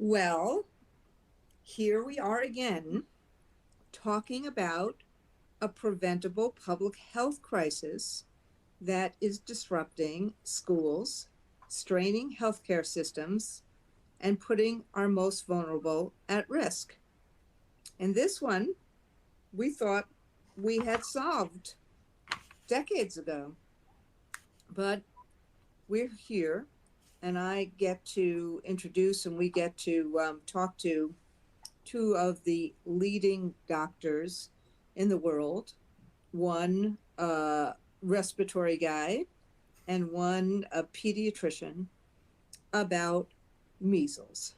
Well, here we are again talking about a preventable public health crisis that is disrupting schools, straining healthcare systems, and putting our most vulnerable at risk. And this one, we thought we had solved decades ago, but we're here, and I get to introduce and we get to talk to two of the leading doctors in the world, one respiratory guy and one a pediatrician, about measles.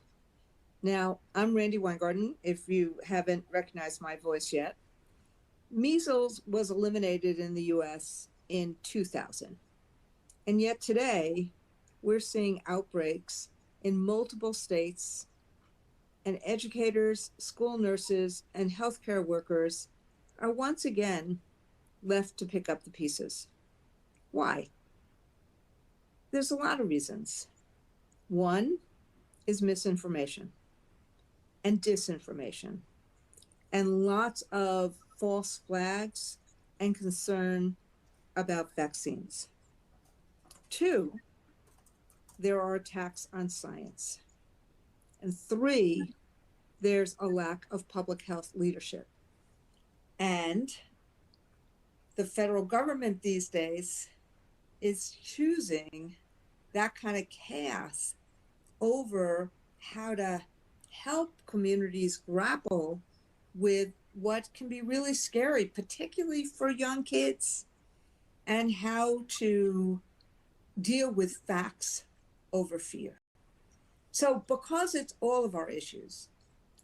Now, I'm Randi Weingarten, if you haven't recognized my voice yet. Measles was eliminated in the US in 2000. And yet today, we're seeing outbreaks in multiple states, and educators, school nurses, and healthcare workers are once again left to pick up the pieces. Why? There's a lot of reasons. One is misinformation and disinformation, and lots of false flags and concern about vaccines. Two, there are attacks on science. And three, there's a lack of public health leadership. And the federal government these days is choosing that kind of chaos over how to help communities grapple with what can be really scary, particularly for young kids, and how to deal with facts over fear. So because it's all of our issues,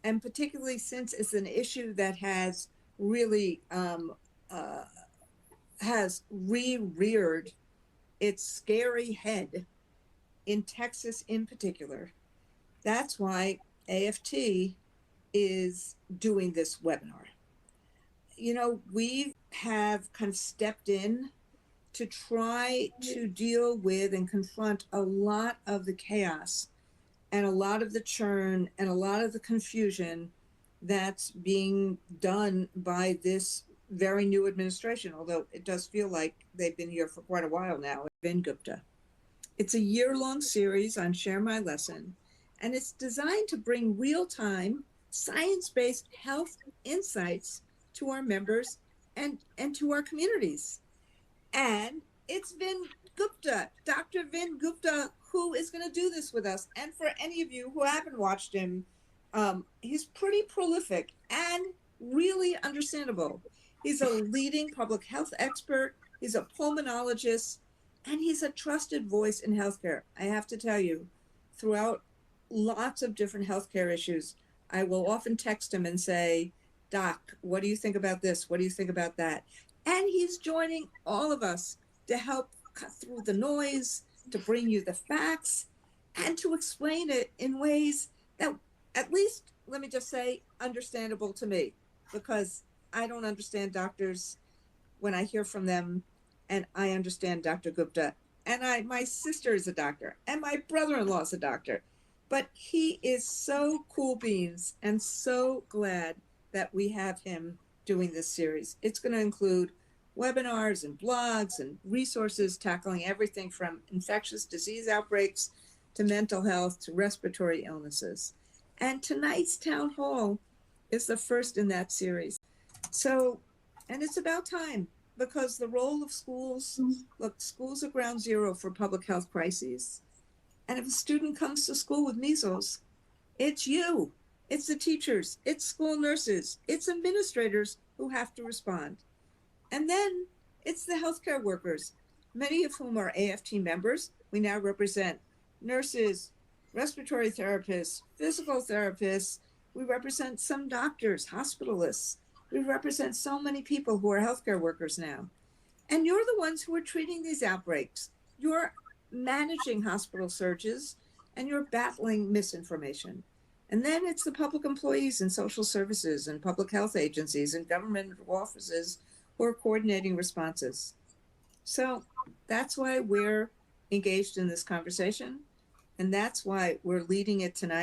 and particularly since it's an issue that has really has reared its scary head in Texas in particular, that's why AFT is doing this webinar. You know, we have kind of stepped in to try to deal with and confront a lot of the chaos and a lot of the churn and a lot of the confusion that's being done by this very new administration, although it does feel like they've been here for quite a while now, Vin Gupta. It's a year-long series on Share My Lesson, and it's designed to bring real-time, science-based health insights to our members and to our communities. And it's Vin Gupta, Dr. Vin Gupta, who is going to do this with us. And for any of you who haven't watched him, he's pretty prolific and really understandable. He's a leading public health expert. He's a pulmonologist, and he's a trusted voice in healthcare. I have to tell you, throughout lots of different healthcare issues, I will often text him and say, Doc, what do you think about this? What do you think about that? And he's joining all of us to help cut through the noise, to bring you the facts, and to explain it in ways that, at least, let me just say, understandable to me, because I don't understand doctors when I hear from them, and I understand Dr. Gupta. And my sister is a doctor, and my brother-in-law is a doctor. But he is so cool beans, and so glad that we have him doing this series. It's going to include webinars and blogs and resources tackling everything from infectious disease outbreaks to mental health to respiratory illnesses. And tonight's town hall is the first in that series. So, and it's about time, because the role of schools, look, schools are ground zero for public health crises. And if a student comes to school with measles, it's you, it's the teachers, it's school nurses, it's administrators who have to respond. And then it's the healthcare workers, many of whom are AFT members. We now represent nurses, respiratory therapists, physical therapists. We represent some doctors, hospitalists. We represent so many people who are healthcare workers now. And you're the ones who are treating these outbreaks. You're managing hospital surges, and you're battling misinformation. And then it's the public employees in social services and public health agencies and government offices who are coordinating responses. So that's why we're engaged in this conversation. And that's why we're leading it tonight.